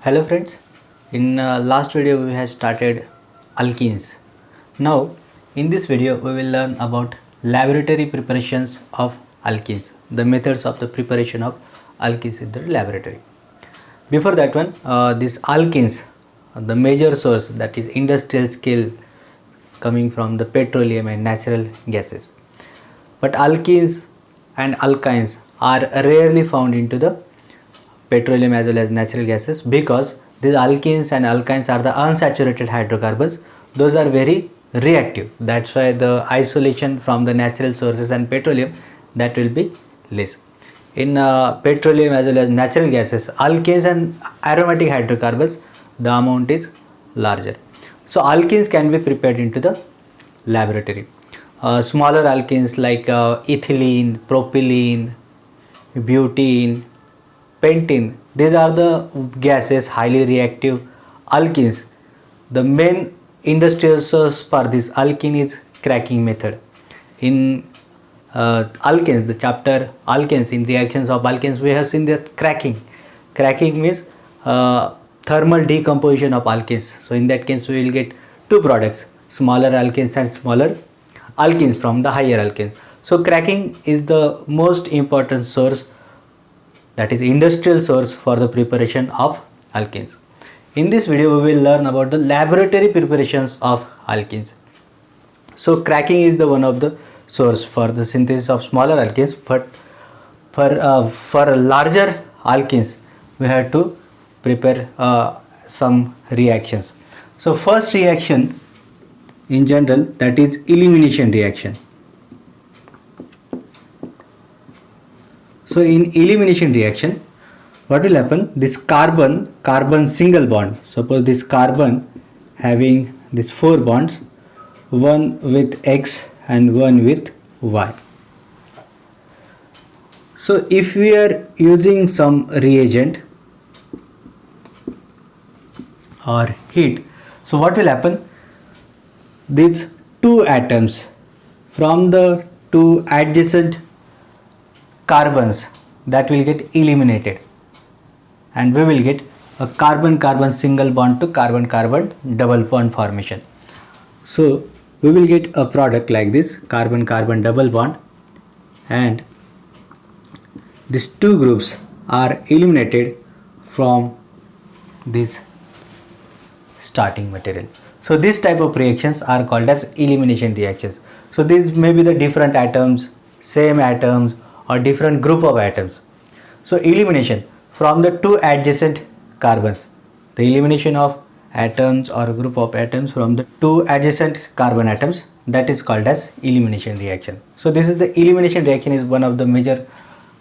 Hello friends, in last video we have started alkenes. Now in this video we will learn about laboratory preparations of alkenes, the methods of the preparation of alkenes in the laboratory. Before that one, these alkenes, the major source, that is industrial scale, coming from the petroleum and natural gases. But alkenes and alkynes are rarely found into the petroleum as well as natural gases, because these alkenes and alkynes are the unsaturated hydrocarbons. Those are very reactive. That's why the isolation from the natural sources and petroleum, that will be less. In petroleum as well as natural gases, alkanes and aromatic hydrocarbons, the amount is larger. So alkenes can be prepared into the laboratory. Smaller alkenes like ethylene, propylene, butene, pentene, these are the gases highly reactive alkenes. The main industrial source for this alkene is cracking method. In alkenes, the chapter alkenes, in reactions of alkenes, we have seen that cracking. Cracking means thermal decomposition of alkenes. So in that case we will get two products, smaller alkenes and smaller alkenes from the higher alkenes. So cracking is the most important source, that is industrial source for the preparation of alkenes. In this video we will learn about the laboratory preparations of alkenes. So cracking is the one of the source for the synthesis of smaller alkenes, but for larger alkenes we have to prepare some reactions. So first reaction in general, that is elimination reaction. So in elimination reaction, what will happen? This carbon single bond, suppose this carbon having these 4 bonds, one with X and one with Y. So if we are using some reagent or heat, so what will happen? These two atoms from the two adjacent carbons, that will get eliminated, and we will get a carbon single bond to carbon double bond formation. So we will get a product like this, carbon double bond, and these two groups are eliminated from this starting material. So this type of reactions are called as elimination reactions. So these may be the different atoms, same atoms, or different group of atoms. So elimination from the two adjacent carbons, the elimination of atoms or group of atoms from the two adjacent carbon atoms, that is called as elimination reaction. So this is the elimination reaction, is one of the major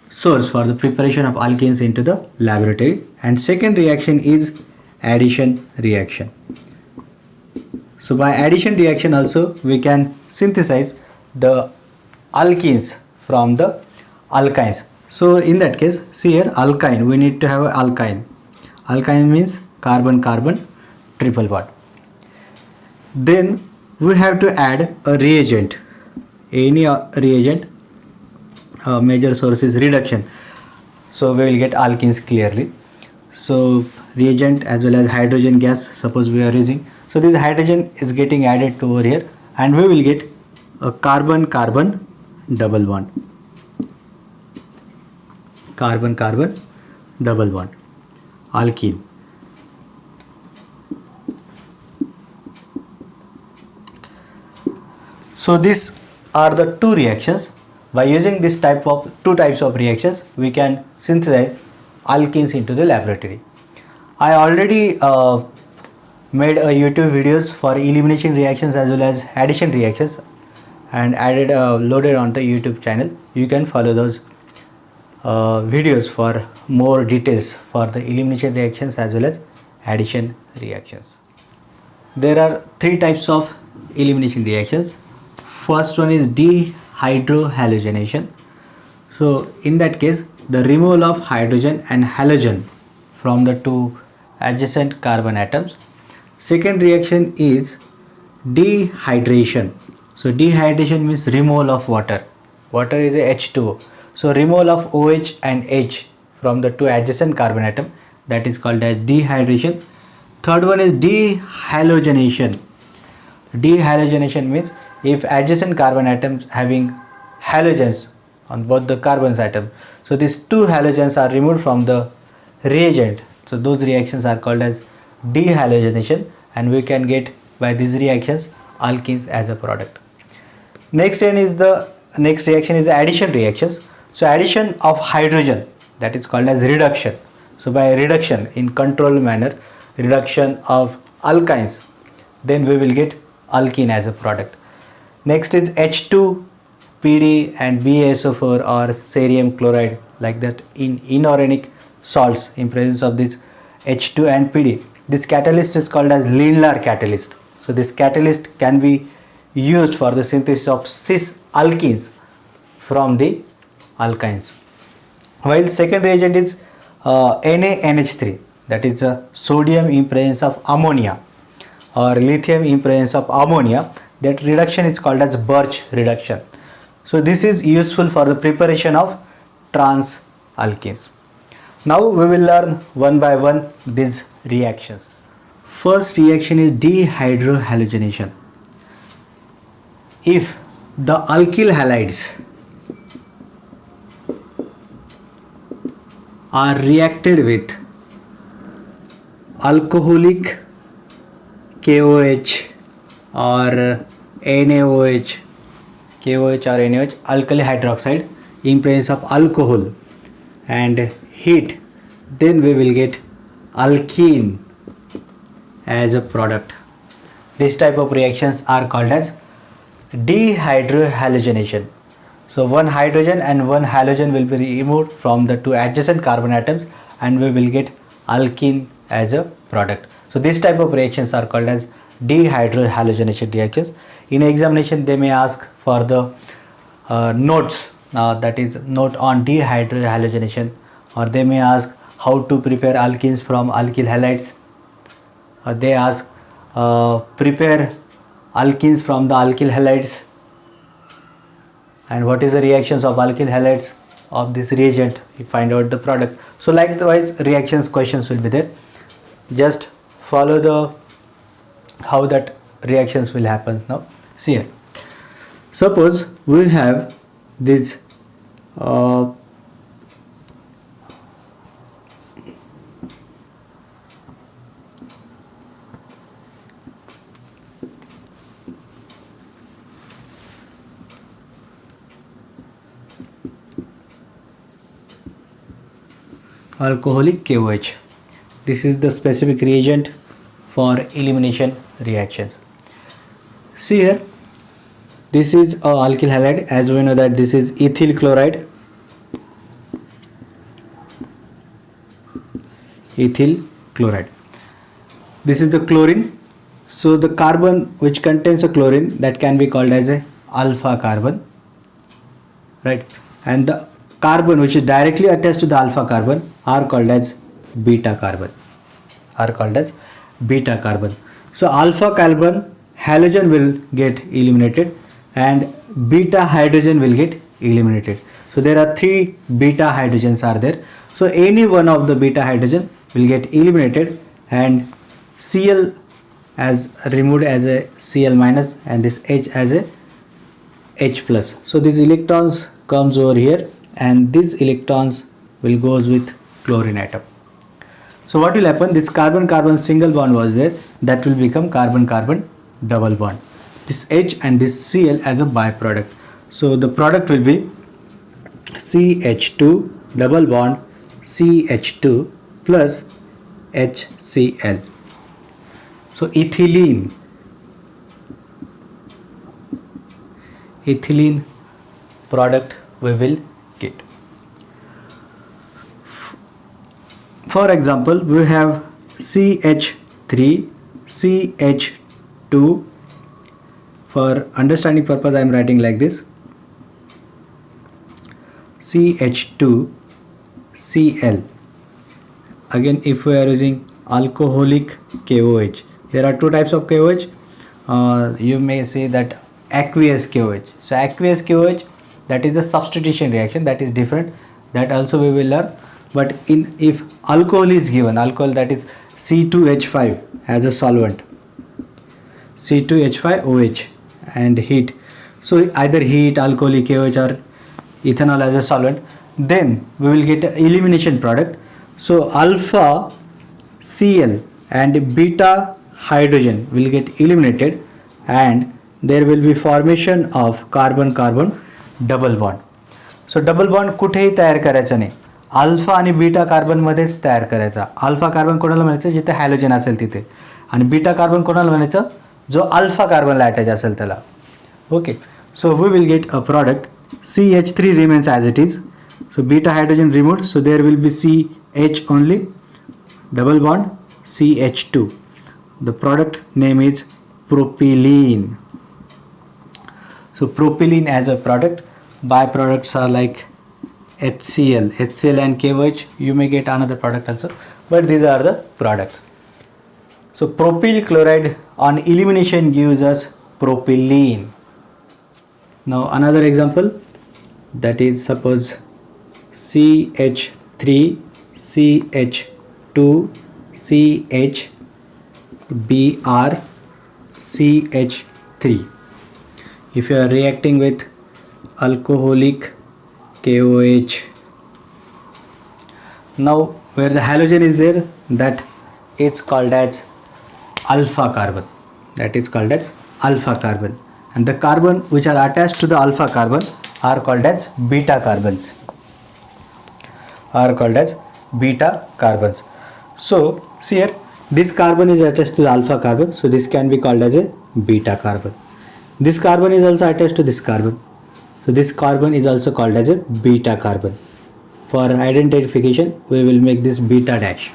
source for the preparation of alkenes into the laboratory. And second reaction is addition reaction. So by addition reaction also we can synthesize the alkenes from the alkynes. So in that case, see here, alkyne, we need to have alkyne. Alkyne means carbon triple bond. Then we have to add a reagent, any reagent. Major source is reduction, so we will get alkenes clearly. So reagent as well as hydrogen gas, suppose we are using, so this hydrogen is getting added to over here, and we will get a carbon double bond, carbon double bond, alkene. So these are the two reactions. By using this two types of reactions, we can synthesize alkenes into the laboratory. I already made a YouTube videos for elimination reactions as well as addition reactions, and loaded on the YouTube channel. You can follow those videos for more details for the elimination reactions as well as addition reactions. There are three types of elimination reactions. First one is dehydrohalogenation. So in that case, the removal of hydrogen and halogen from the two adjacent carbon atoms. Second reaction is dehydration. So dehydration means removal of water. Water is a H2O. So removal of OH and H from the two adjacent carbon atom, that is called as dehydration. Third one is dehalogenation. Dehalogenation means if adjacent carbon atoms having halogens on both the carbons atom, so these two halogens are removed from the reagent, so those reactions are called as dehalogenation, and we can get by these reactions alkenes as a product. Next reaction is the addition reactions. So addition of hydrogen, that is called as reduction. So by reduction in controlled manner, reduction of alkynes, then we will get alkene as a product. Next is H2PD and BaSO4 or cerium chloride, like that in inorganic salts in presence of this H2 and PD. This catalyst is called as Lindlar catalyst. So this catalyst can be used for the synthesis of cis alkenes from the alkynes. While second reagent is NaNH3, that is sodium in presence of ammonia or lithium in presence of ammonia. That reduction is called as Birch reduction. So this is useful for the preparation of trans alkenes. Now we will learn one by one these reactions. First reaction is dehydrohalogenation. If the alkyl halides are reacted with alcoholic KOH or NaOH, KOH or NaOH, alkali hydroxide in presence of alcohol and heat, then we will get alkene as a product. This type of reactions are called as dehydrohalogenation. So one hydrogen and one halogen will be removed from the two adjacent carbon atoms and we will get alkene as a product. So this type of reactions are called as dehydrohalogenation reactions. In examination they may ask for the notes, that is note on dehydrohalogenation, or they may ask how to prepare alkenes from alkyl halides. They ask prepare alkenes from the alkyl halides and what is the reactions of alkyl halides of this reagent, you find out the product. So likewise reactions questions will be there. Just follow the how that reactions will happen. Now see here, suppose we have this alcoholic KOH. This is the specific reagent for elimination reaction. See here, this is a alkyl halide. As we know that this is ethyl chloride. Ethyl chloride. This is the chlorine. So the carbon which contains a chlorine, that can be called as a alpha carbon, right? And the carbon which is directly attached to the alpha carbon are called as beta carbon. So alpha carbon halogen will get eliminated and beta hydrogen will get eliminated. So there are three beta hydrogens are there. So any one of the beta hydrogen will get eliminated and Cl as removed as a Cl minus and this H as a H plus. So these electrons comes over here and these electrons will goes with chlorine atom. So what will happen, this carbon-carbon single bond was there, that will become carbon-carbon double bond. This H and this Cl as a byproduct. So the product will be CH2 double bond CH2 plus HCl. So ethylene product we will get. For example, we have CH3 CH2. For understanding purpose I am writing like this: CH2 Cl. Again, if we are using alcoholic KOH, there are two types of KOH. You may say that aqueous KOH. So aqueous KOH, that is the substitution reaction, that is different, that also we will learn. But if alcohol is given, alcohol, that is C2H5 as a solvent, C2H5OH, and heat, so either heat, alcoholic AOH, or ethanol as a solvent, then we will get an elimination product. So alpha Cl and beta hydrogen will get eliminated, and there will be formation of carbon-carbon double bond. So double bond कुठेही तयार करायचा नाही, alpha आणि beta कार्बनमध्येच तयार करायचा. Alpha carbon कोणाला म्हणायचं, जिथे हॅलोजन असेल तिथे, आणि बीटा कार्बन कोणाला म्हणायचं, जो अल्फा कार्बनला अटॅच असेल त्याला. Okay, so we will get a product. CH3 remains as it is, so beta hydrogen removed, so there will be CH only, double bond CH2. The product name is propylene. So propylene as a product. Byproducts are like HCl and KOH. You may get another product also, but these are the products. So propyl chloride on elimination gives us propylene. Now another example, that is suppose CH3 CH2 CH Br CH3. If you are reacting with alcoholic KOH, now where the halogen is there, that is called as alpha carbon, that is called as alpha carbon, and the carbon which are attached to the alpha carbon are called as beta carbons, So see here, this carbon is attached to the alpha carbon, so this can be called as a beta carbon. This carbon is also attached to this carbon, so this carbon is also called as a beta carbon. For identification, we will make this beta dash.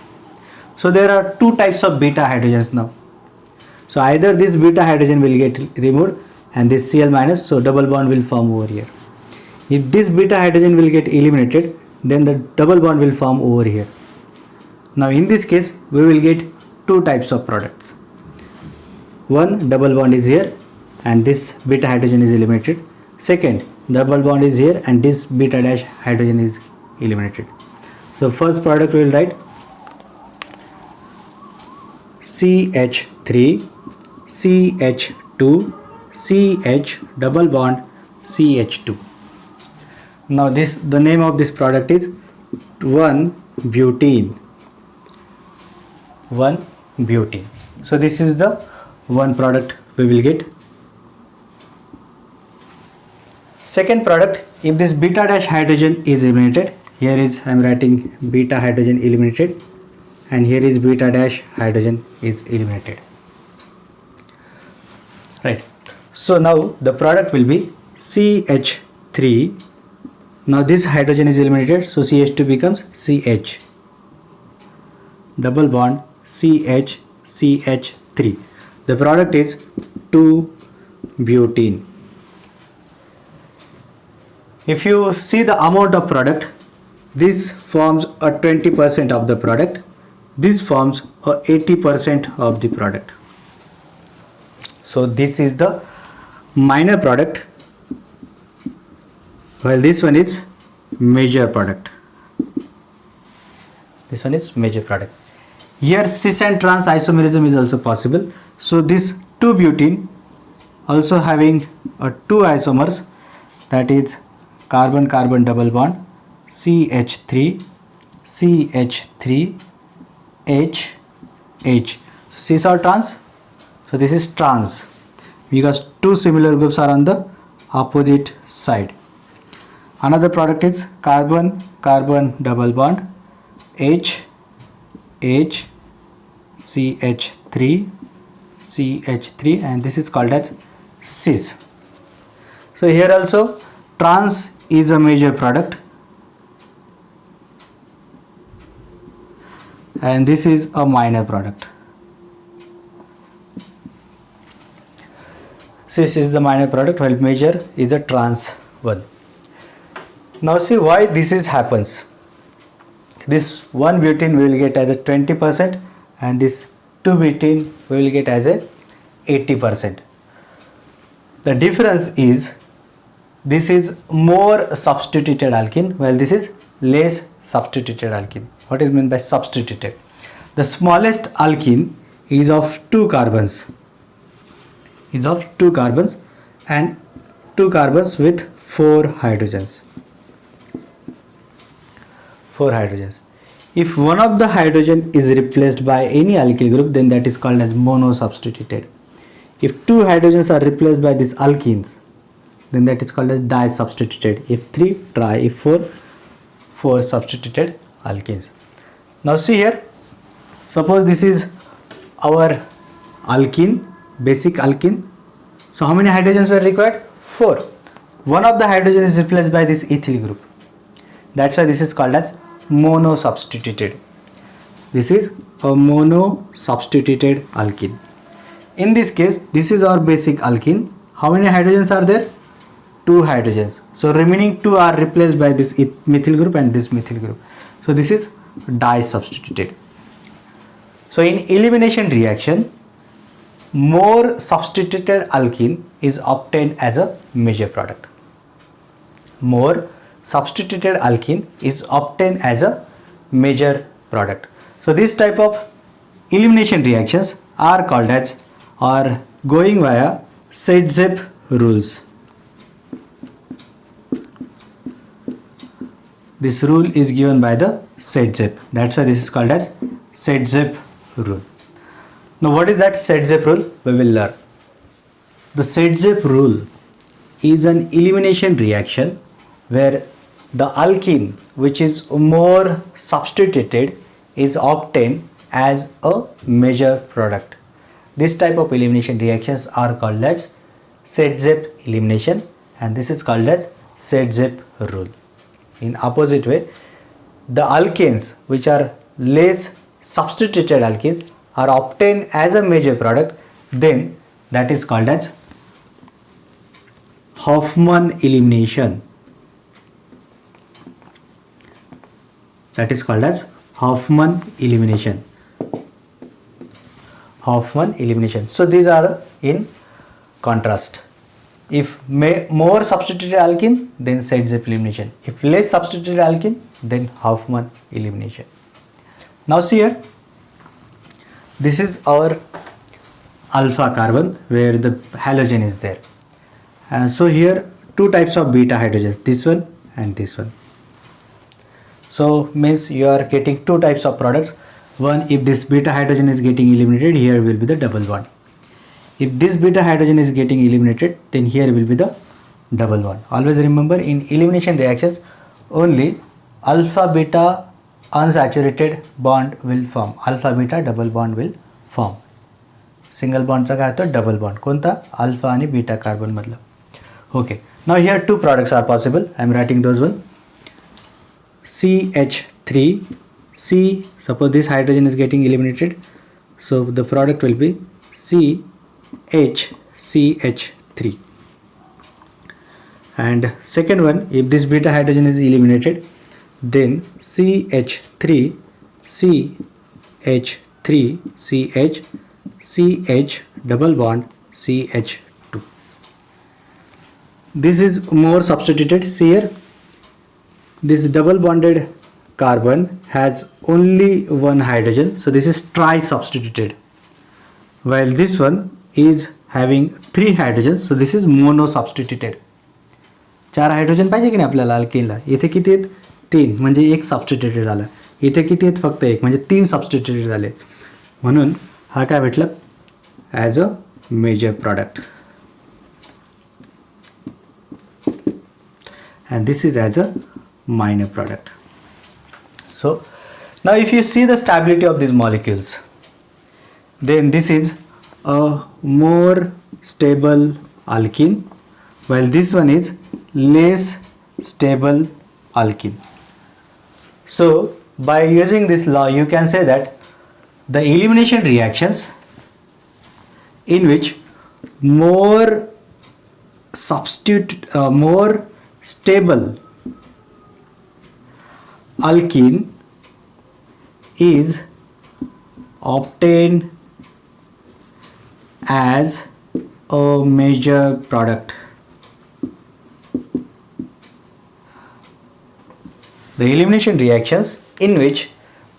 So there are two types of beta hydrogens now. So either this beta hydrogen will get removed and this Cl minus, so double bond will form over here. If this beta hydrogen will get eliminated, then the double bond will form over here. Now in this case, we will get two types of products. One, double bond is here and this beta hydrogen is eliminated. Second, double bond is here and this beta dash hydrogen is eliminated. So first product we will write CH3 CH2 CH double bond CH2. Now the name of this product is 1-butene. 1-butene. So this is the one product we will get. Second product, if this beta dash hydrogen is eliminated, here is I am writing beta hydrogen eliminated, and here is beta dash hydrogen is eliminated. Right. So now the product will be CH3. Now this hydrogen is eliminated, so CH2 becomes CH. Double bond CH CH3. The product is 2-butene. If you see the amount of product, this forms a 20% of the product. This forms a 80% of the product. So this is the minor product, while this one is major product. This one is major product. Here cis and trans isomerism is also possible. So this 2-butene also having two isomers, that is carbon-carbon double bond CH3 CH3 H H. Cis or trans? So this is trans because two similar groups are on the opposite side. Another product is carbon-carbon double bond H H CH3 CH3, and this is called as cis. So here also trans is a major product, and this is a minor product. Cis is the minor product while major is a trans one. Now see why this is happens. This 1-butene we will get as a 20% and this 2-butene we will get as a 80%. The difference is this is more substituted alkene while this is less substituted alkene. What is meant by substituted? The smallest alkene is of 2 carbons. And 2 carbons with 4 hydrogens. 4 hydrogens. If one of the hydrogen is replaced by any alkyl group, then that is called as monosubstituted. If 2 hydrogens are replaced by these alkenes, then that is called as disubstituted. If 3, tri. If 4 substituted alkenes. Now see here, suppose this is our alkene, basic alkene. So how many hydrogens were required? 4. One of the hydrogen is replaced by this ethyl group. That's why this is called as monosubstituted. This is a monosubstituted alkene. In this case, this is our basic alkene. How many hydrogens are there? 2 hydrogens. So remaining 2 are replaced by this methyl group and this methyl group. So this is disubstituted. So in elimination reaction, more substituted alkene is obtained as a major product. More substituted alkene is obtained as a major product. So this type of elimination reactions are called as, or going via Sedgwick rules. This rule is given by the Sedgwick. That's why this is called as Sedgwick rule. Now what is that Sedgwick rule? We will learn. The Sedgwick rule is an elimination reaction where the alkene which is more substituted is obtained as a major product. This type of elimination reactions are called as Sedgwick elimination, and this is called as Sedgwick rule. In opposite way, the alkanes which are less substituted alkenes are obtained as a major product, then that is called as Hofmann elimination. That is called as Hofmann elimination. Hofmann elimination. So these are in contrast. If more substituted alkene, then Sedgwick elimination. If less substituted alkene, then Hofmann elimination. Now see here, this is our alpha carbon where the halogen is there. So here 2 types of beta hydrogens, this one and this one. So means you are getting 2 types of products. One, if this beta hydrogen is getting eliminated, here will be the double bond. If this beta hydrogen is getting eliminated, then here will be the double bond. Always remember, in elimination reactions, only alpha beta unsaturated bond will form. Alpha beta double bond will form. Single bond चा काय होतं? Double bond. कोणता? Alpha आणि beta carbon मधलं. Okay. Now here 2 products are possible. I am writing those one. CH3, C, suppose this hydrogen is getting eliminated, so the product will be CH3. And second one, if this beta hydrogen is eliminated, then CH3, CH3, CH, CH double bond CH2. This is more substituted. See here, this double bonded carbon has only 1 hydrogen, so this is tri-substituted, while this one is having 3 hydrogens, so this is mono-substituted. 4 hydrogen पाहिजे की नाही आपल्याला अल्केनला. इथे किती आहेत? 3, म्हणजे 1 substituted झाला. इथे किती आहेत? फक्त 1, म्हणजे 3 सबस्टिट्यूटेड झाले. म्हणून हा काय भेटला? As a major product. And this is as a minor product. So now if you see the stability of these molecules, then this is a more stable alkene, while this one is less stable alkene. So by using this law, you can say that the elimination reactions in which more stable alkene is obtained as a major product. the elimination reactions in which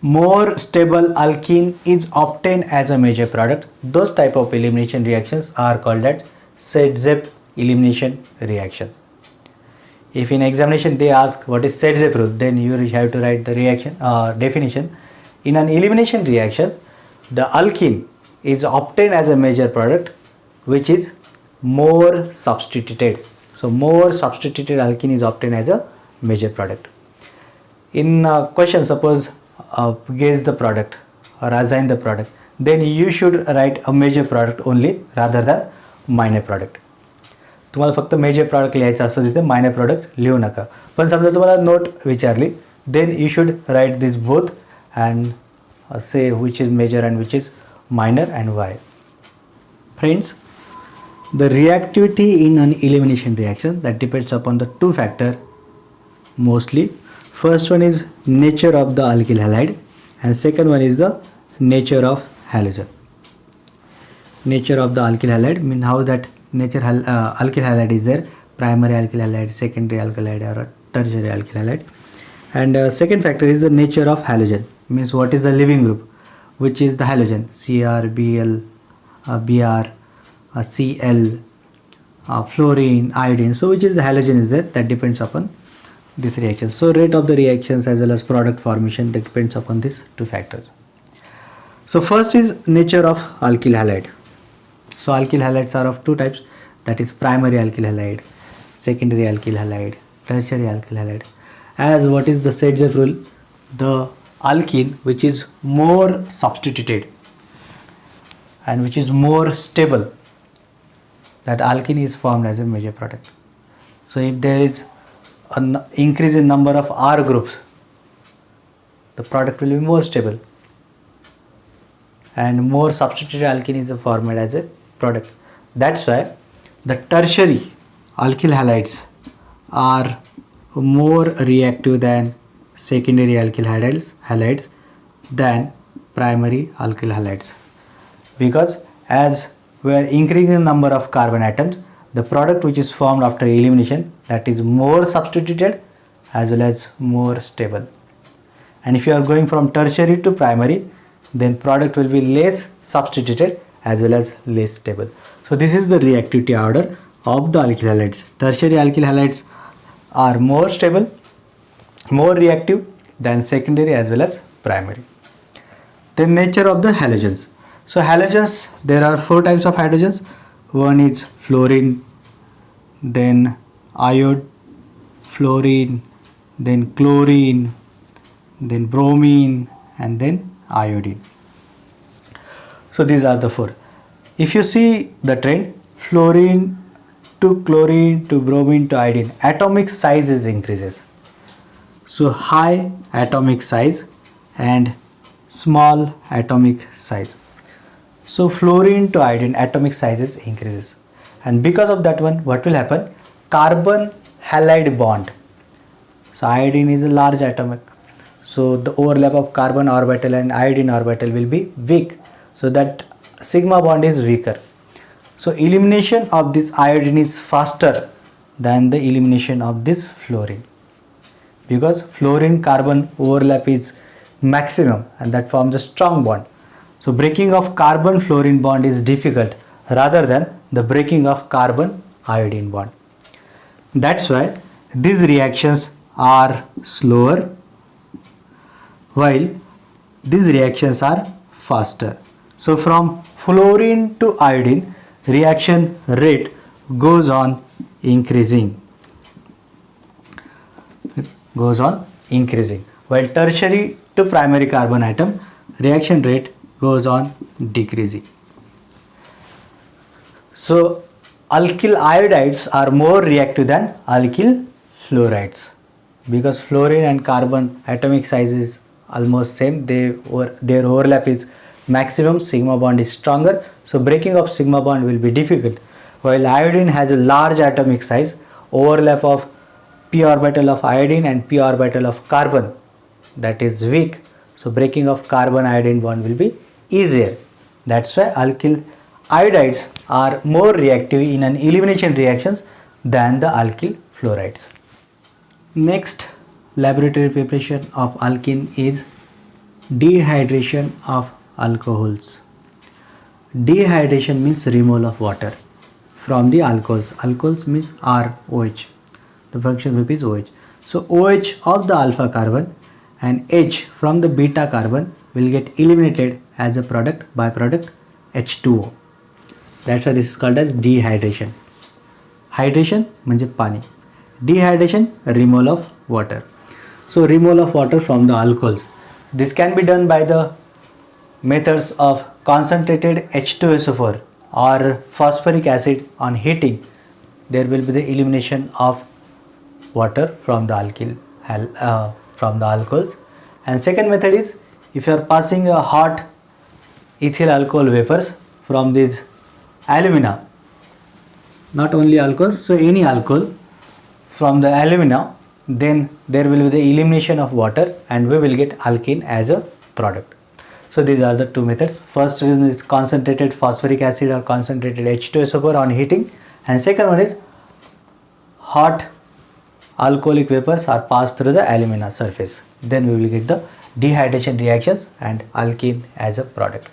more stable alkene is obtained as a major product, those type of elimination reactions are called as Sedgwick elimination reactions. If in examination they ask what is Sedgwick rule, then you have to write the reaction definition. In an elimination reaction, the alkene is obtained as a major product which is more substituted. So more substituted alkene is obtained as a major product. In question, suppose guess the product or assign the product, then you should write a major product only rather than minor product. तुम्हाला फक्त major product लिहायचं असतं तिथे minor product लिहू नका. पण समजा तुम्हाला नोट विचारली, then you should write this both and say which is major and which is minor and why. Friends, the reactivity in an elimination reaction, that depends upon the two factor mostly. First one is nature of the alkyl halide and second one is the nature of halogen. Nature of the alkyl halide mean how that nature alkyl halide is there, primary alkyl halide, secondary alkyl halide or tertiary alkyl halide. And second factor is the nature of halogen, means what is the leaving group, which is the halogen, Cr, Bl, Br, Cl, fluorine, iodine. So which is the halogen is there, that depends upon this reaction. So rate of the reactions as well as product formation, that depends upon these two factors. So first is nature of alkyl halide. So alkyl halides are of two types, that is primary alkyl halide, secondary alkyl halide, tertiary alkyl halide. As what is the Sedgwick rule, the alkene which is more substituted and which is more stable, that alkene is formed as a major product. So if there is an increase in number of R groups, the product will be more stable and more substituted alkene is formed as a product. That's why the tertiary alkyl halides are more reactive than secondary alkyl halides than primary alkyl halides, because as we are increasing the number of carbon atoms, the product which is formed after elimination, that is more substituted as well as more stable. And if you are going from tertiary to primary, then product will be less substituted as well as less stable. So this is the reactivity order of the alkyl halides. Tertiary alkyl halides are more stable, more reactive than secondary as well as primary. Then nature of the halogens. So halogens, there are four types of halogens. One is fluorine, then iode, fluorine, then chlorine, then bromine and then iodine. So these are the four. If you see the trend, fluorine to chlorine to bromine to iodine, atomic size is increases. So high atomic size and small atomic size. So fluorine to iodine atomic sizes increases, and because of that one, what will happen? Carbon halide bond. So iodine is a large atomic, so the overlap of carbon orbital and iodine orbital will be weak, so that sigma bond is weaker. So elimination of this iodine is faster than the elimination of this fluorine, because fluorine carbon overlap is maximum and that forms a strong bond. So breaking of carbon fluorine bond is difficult rather than the breaking of carbon iodine bond. That's why these reactions are slower while these reactions are faster. So from fluorine to iodine, reaction rate goes on increasing, while tertiary to primary carbon atom, reaction rate goes on decreasing. So alkyl iodides are more reactive than alkyl fluorides, because fluorine and carbon atomic size is almost same, their overlap is maximum, sigma bond is stronger, so breaking of sigma bond will be difficult, while iodine has a large atomic size, overlap of p orbital of iodine and p orbital of carbon, that is weak, so breaking of carbon iodine bond will be easier. That's why alkyl iodides are more reactive in an elimination reactions than the alkyl fluorides. Next, laboratory preparation of alkene is dehydration of alcohols. Dehydration means removal of water from the alcohols. Alcohols means ROH. The functional group is OH. So OH of the alpha carbon and H from the beta carbon will get eliminated as a byproduct H2O. That's why this is called as dehydration. Hydration म्हणजे पाणी. Dehydration, removal of water. So removal of water from the alcohols. This can be done by the methods of concentrated H2SO4 or phosphoric acid on heating. There will be the elimination of water from the alcohols. And second method is, if you are passing a hot ethyl alcohol vapors from these alumina, not only alcohols, so any alcohol from the alumina, then there will be the elimination of water and we will get alkene as a product. So these are the two methods. First reason is concentrated phosphoric acid or concentrated H2SO4 on heating, and second one is hot alcoholic vapors are passed through the alumina surface. Then we will get the dehydration reactions and alkene as a product.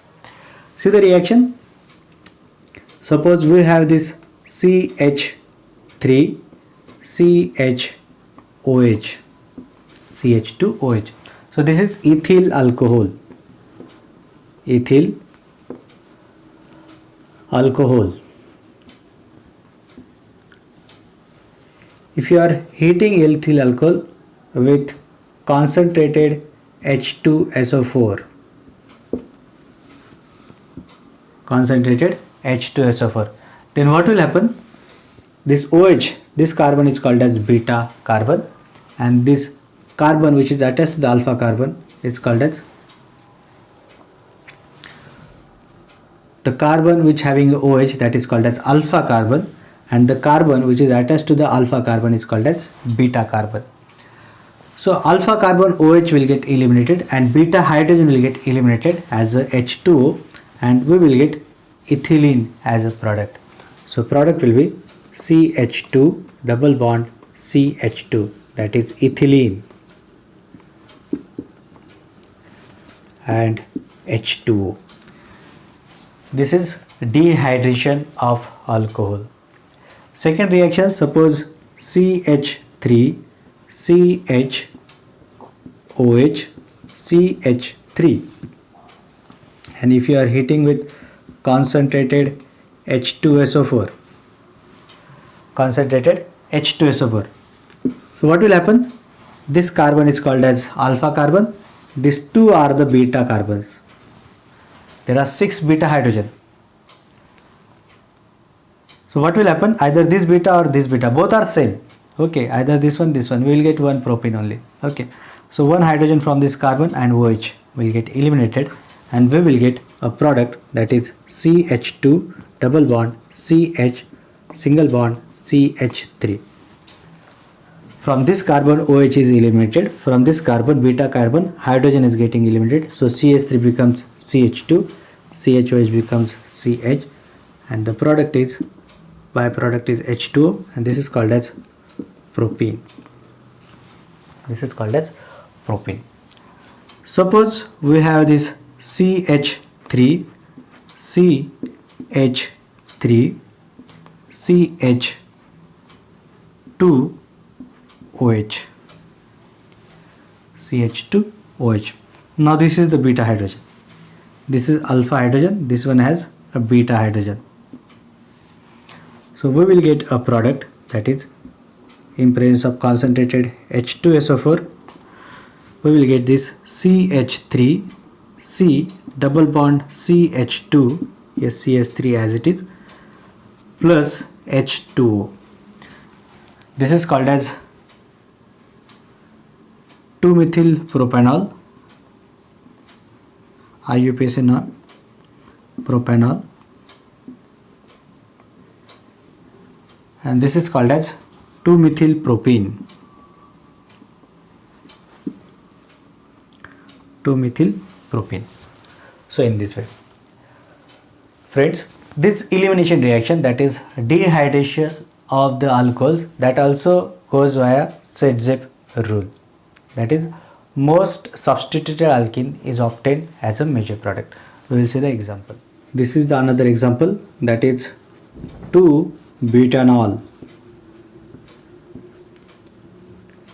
See the reaction. Suppose we have this CH3 CHOH CH2OH. So this is ethyl alcohol. Ethyl alcohol. If you are heating ethyl alcohol with concentrated H2SO4, then what will happen? This OH, this carbon is called as beta carbon, and this carbon which is attached to the alpha carbon is called as the carbon which having OH, that is called as alpha carbon, and the carbon which is attached to the alpha carbon is called as beta carbon. So alpha carbon OH will get eliminated and beta hydrogen will get eliminated as a H2O, and we will get ethylene as a product. So product will be CH2 double bond CH2, that is ethylene, and H2O. This is dehydration of alcohol. Second reaction, suppose CH3 CHOH CH3, and if you are heating with concentrated H2SO4, so what will happen? This carbon is called as alpha carbon, these two are the beta carbons. There are 6 beta hydrogen. So what will happen? Either this beta or this beta, both are same. Okay, either this one, we will get one propene only. Okay, so one hydrogen from this carbon and OH will get eliminated, and we will get a product, that is CH2 double bond CH single bond CH3. From this carbon OH is eliminated, from this carbon beta carbon hydrogen is getting eliminated, so CH3 becomes CH2, CHOH becomes CH, and the product is, byproduct is H2O, and this is called as propene. Suppose we have this CH3 CH3 CH2OH CH2OH. Now this is the beta hydrogen, this is alpha hydrogen, this one has a beta hydrogen. So we will get a product, that is, in presence of concentrated H2SO4, we will get this CH3 C double bond CH2, yes, CH3 as it is, plus H2O. This is called as 2-methyl propanol, IUPAC name, propanol, and this is called as 2-methyl propene. 2-methyl propene. So in this way, friends, this elimination reaction, that is dehydration of the alcohols, that also goes via Sedgwick rule. that is most substituted alkene is obtained as a major product. We will see the example. This is the another example, that is 2-butanol.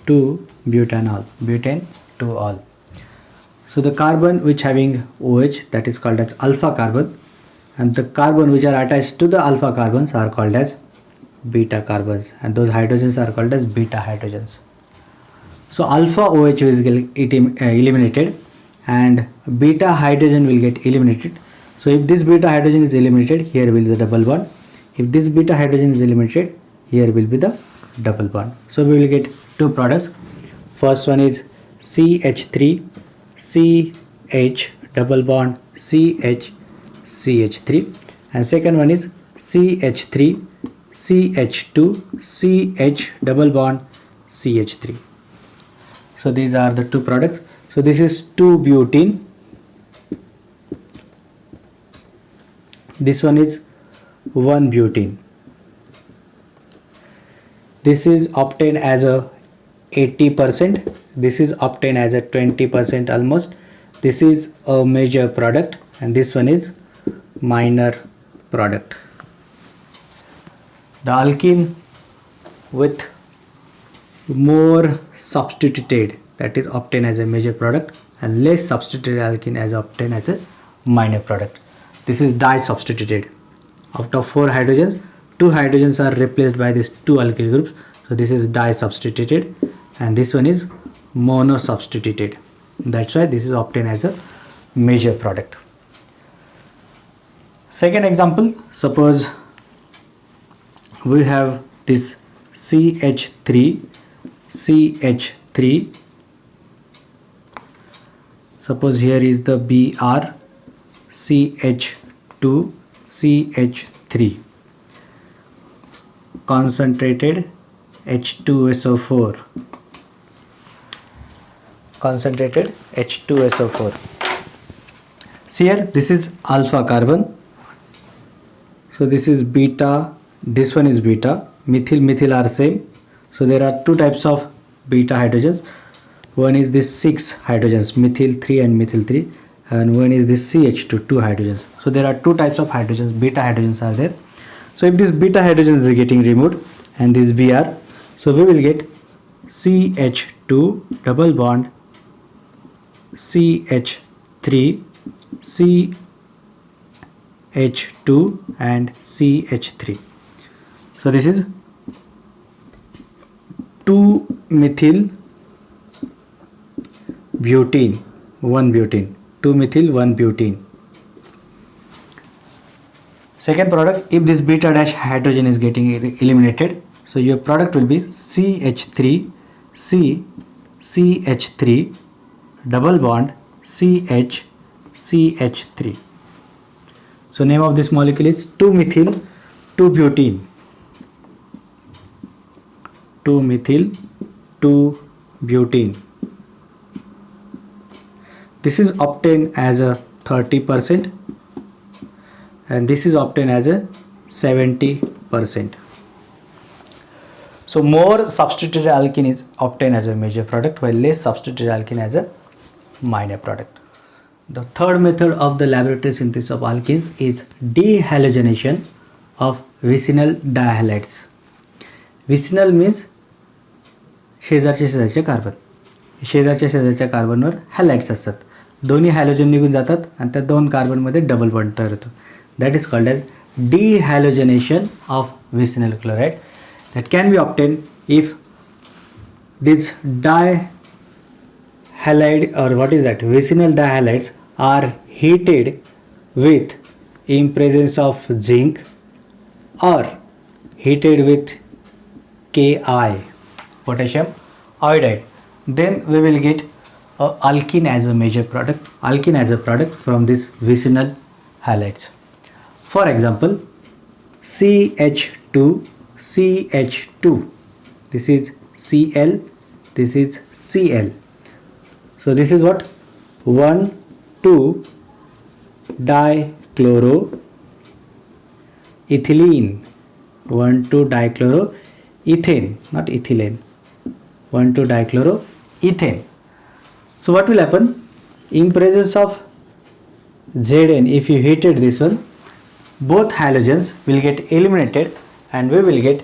2-butanol, butane 2-ol. So the carbon which having OH, that is called as alpha carbon, and the carbon which are attached to the alpha carbons are called as beta carbons, and those hydrogens are called as beta hydrogens. So alpha OH is eliminated and beta hydrogen will get eliminated. So if this beta hydrogen is eliminated, here will be the double bond. If this beta hydrogen is eliminated, here will be the double bond. So we will get two products. First one is CH3 CH double bond CH CH3, and second one is CH3 CH2 CH double bond CH3. So these are the two products. So this is 2-butene. This one is 1-butene. This is obtained as a 80%. This is obtained as a 20% almost. This is a major product and this one is minor product. The alkene with more substituted, that is obtained as a major product, and less substituted alkene as obtained as a minor product. This is di-substituted. Out of 4 hydrogens, 2 hydrogens are replaced by these 2 alkyl groups. So this is di-substituted and this one is mono-substituted. That's why this is obtained as a major product. Second example, suppose we have this CH3 CH3. Suppose here is the Br CH2 CH3, concentrated H2SO4, concentrated H2SO4. See here, this is alpha carbon. So this is beta, this one is beta. Methyl are same. So there are two types of beta hydrogens. One is this 6 hydrogens, methyl 3 and methyl 3, and one is this CH2, 2 hydrogens. So there are two types of hydrogens, beta hydrogens are there. So if this beta hydrogen is getting removed and this Br, so we will get CH2 double bond CH3 CH2 and CH3. So this is 2-methyl butene, 1-butene, 2-methyl 1-butene. Second product, if this beta dash hydrogen is getting eliminated, so your product will be CH3 CH3 double bond CH CH3. So name of this molecule is 2-methyl 2-butene, 2-methyl 2-butene. This is obtained as a 30% and this is obtained as a 70%. So more substituted alkene is obtained as a major product while less substituted alkene as a minor product. The third method of the laboratory synthesis of alkenes is dehalogenation of vicinal dihalides. Vicinal means शेजारचे carbon, शेजारच्या कार्बनवर हॅलाइड्स असतात. दोन्ही halogen निघून जातात आणि त्या दोन कार्बनमध्ये double bond तयार होतो. That is called as dehalogenation of vicinal chloride. That can be obtained if these dihalide, or what is that, vicinal dihalides are heated with in presence of zinc or heated with Ki, potassium iodide. Then we will get a alkene as a major product, alkene as a product from these vicinal halides. For example, CH2 CH2, this is Cl, this is Cl. So this is what, 1,2-dichloroethylene, 1,2-dichloroethane, not ethylene, 1,2-dichloroethane. So what will happen? In presence of Zn, if you heated this one, both halogens will get eliminated and we will get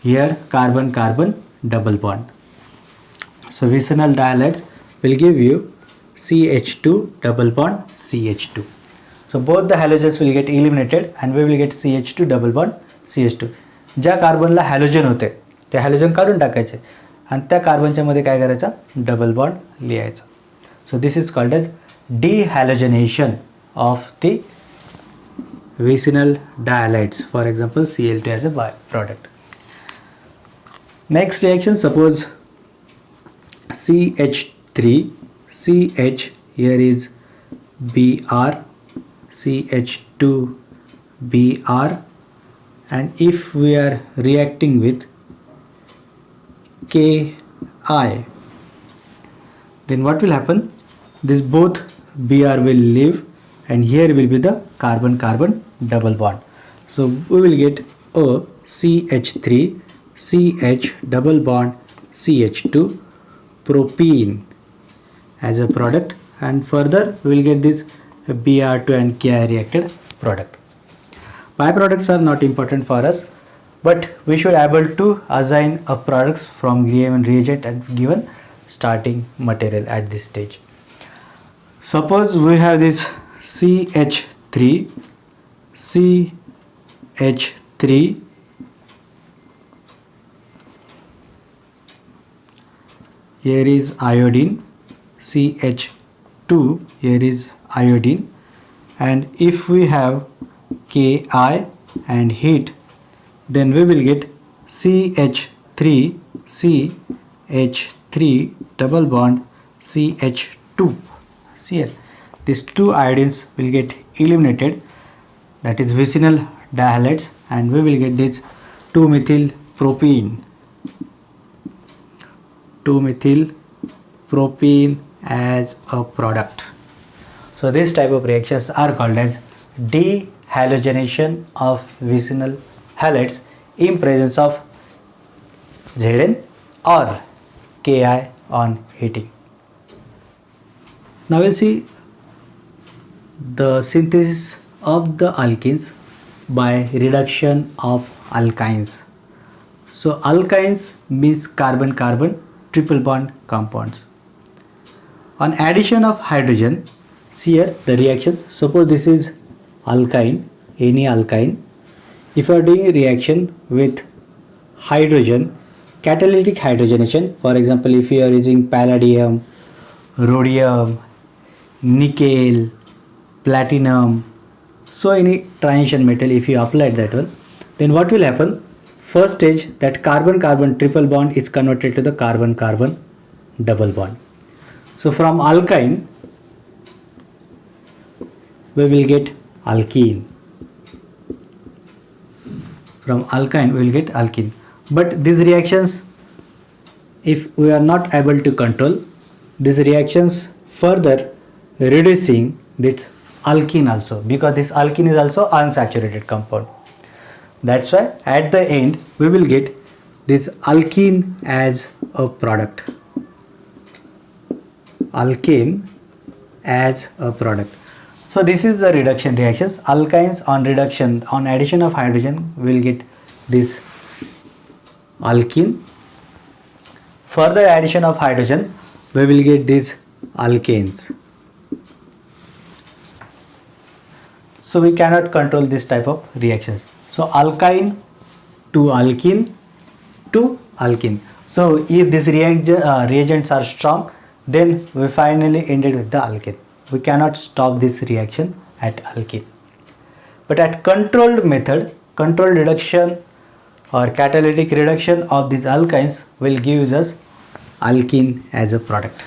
here carbon-carbon double bond. So vicinal dihalides will give you CH2 double bond CH2. So both the halogens will get eliminated and we will get CH2 double bond CH2. ज्या कार्बनला halogen होते ते halogen काढून टाकायचे आणि त्या कार्बनच्या मध्ये काय करायचा, डबल बॉन्ड लिहायचा. So this is called as dehalogenation of the vicinal dihalides, for example Cl2 as a byproduct. Next reaction, suppose CH3 CH, here is Br, CH2 Br, and if we are reacting with Ki, then what will happen? This both Br will leave and here will be the carbon-carbon double bond. So we will get a CH3 CH double bond CH2 propene as a product, and further we will get this Br2 and Ki reacted product. Byproducts are not important for us, but we should able to assign a products from given reagent and given starting material at this stage. Suppose we have this CH3 CH3 here is iodine, CH2 here is iodine, and if we have Ki and heat, then we will get CH3 CH3 double bond CH2 Cl. These two iodines will get eliminated, that is vicinal dihalides, and we will get this 2-methyl propene as a product. So this type of reactions are called as dehalogenation of vicinal halides in presence of Zn or Ki on heating. Now we'll see the synthesis of the alkenes by reduction of alkynes. So alkynes means carbon-carbon triple bond compounds. On addition of hydrogen, see here the reaction. Suppose this is alkyne, any alkyne. If you are doing a reaction with hydrogen, catalytic hydrogenation, for example if you are using palladium, rhodium, nickel, platinum, so any transition metal, if you apply that one, then what will happen? First stage, that carbon-carbon triple bond is converted to the carbon-carbon double bond. So from alkyne we will get alkene. From alkyne we will get alkene. But these reactions, if we are not able to control these reactions, further reducing this alkene also, because this alkene is also unsaturated compound. That's why at the end we will get this alkene as a product. Alkane as a product. So this is the reduction reactions. Alkynes on reduction, on addition of hydrogen, we will get this alkene. Further addition of hydrogen, we will get these alkanes. So we cannot control this type of reactions. So alkyne to alkene to alkene. So if these reagents are strong, then we finally ended with the alkene. We cannot stop this reaction at alkene. But at controlled method, controlled reduction or catalytic reduction of these alkynes will give us alkene as a product.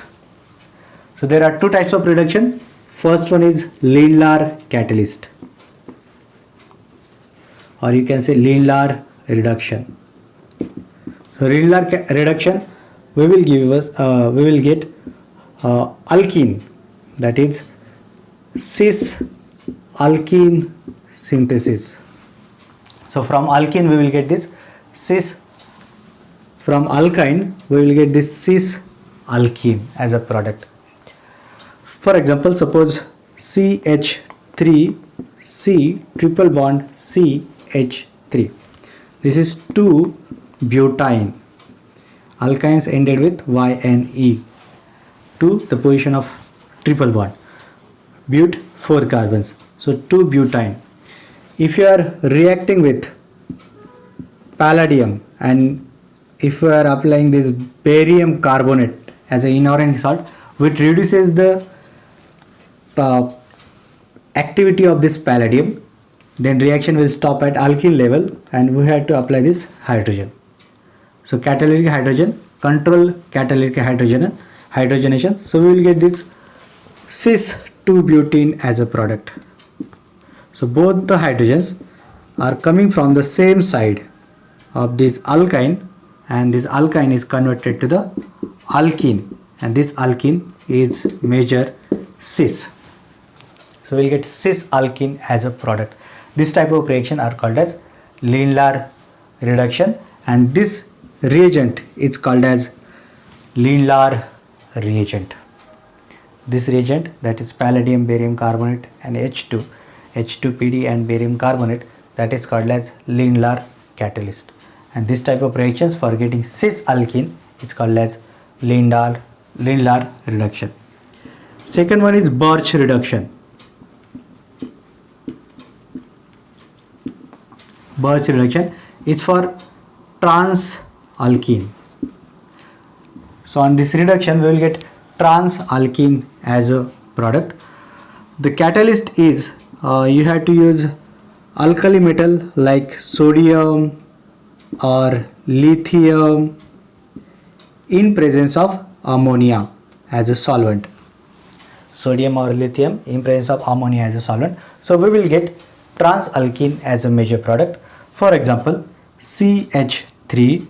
So there are two types of reduction. First one is Lindlar catalyst, or you can say Lindlar reduction. So Lindlar reduction, we will get alkene, that is cis alkene synthesis. So from alkene we will get this cis, from alkyne we will get this cis alkene as a product. For example, suppose CH3C triple bond CH3. This is 2-butyne. Alkynes ended with YNE to the position of triple bond. But 4 carbons. So 2-butyne. If you are reacting with palladium and if you are applying this barium carbonate as an inorganic salt, which reduces the activity of this palladium, then reaction will stop at alkyl level and we have to apply this hydrogen. So catalytic hydrogen, control catalytic hydrogenation. So we will get this cis-2-butene as a product. So both the hydrogens are coming from the same side of this alkyne, and this alkyne is converted to the alkene, and this alkene is major cis. So we will get cis alkene as a product. This type of reaction are called as Lindlar reduction, and this reagent is called as Lindlar reagent. This reagent, that is palladium, barium carbonate and H2PD and barium carbonate, that is called as Lindlar catalyst. And this type of reactions for getting cis alkene is called as Lindlar reduction. Second one is Birch reduction. Birch reduction is for trans alkene. So on this reduction we will get trans alkene as a product. The catalyst is you have to use alkali metal like sodium or lithium in presence of ammonia as a solvent. Sodium or lithium in presence of ammonia as a solvent. So we will get trans alkene as a major product. For example, CH3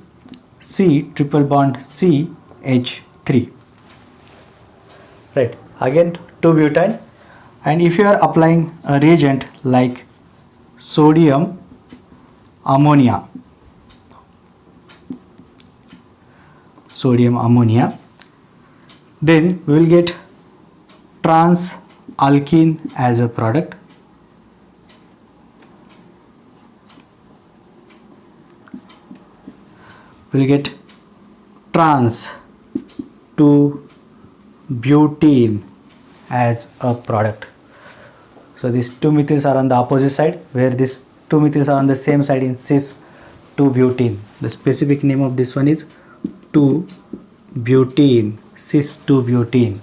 C triple bond CH3. Right, again 2-butyne, and if you are applying a reagent like sodium ammonia, then we will get trans alkene as a product. We will get trans 2-butene as a product. So these 2 methyls are on the opposite side, where these 2 methyls are on the same side in cis-2-butene. The specific name of this one is 2-butene, cis-2-butene.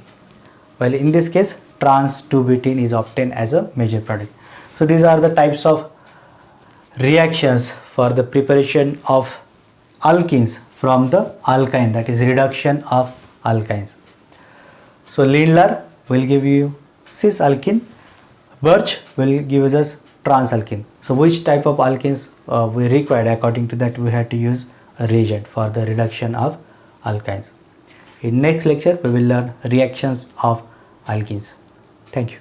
While in this case, trans 2-butene is obtained as a major product. So these are the types of reactions for the preparation of alkenes from the alkyne, that is reduction of alkynes. So Lindlar will give you cis alkene, Birch will give us trans alkene. So which type of alkenes we required, according to that we have to use a reagent for the reduction of alkynes. In next lecture we will learn reactions of alkenes. Thank you.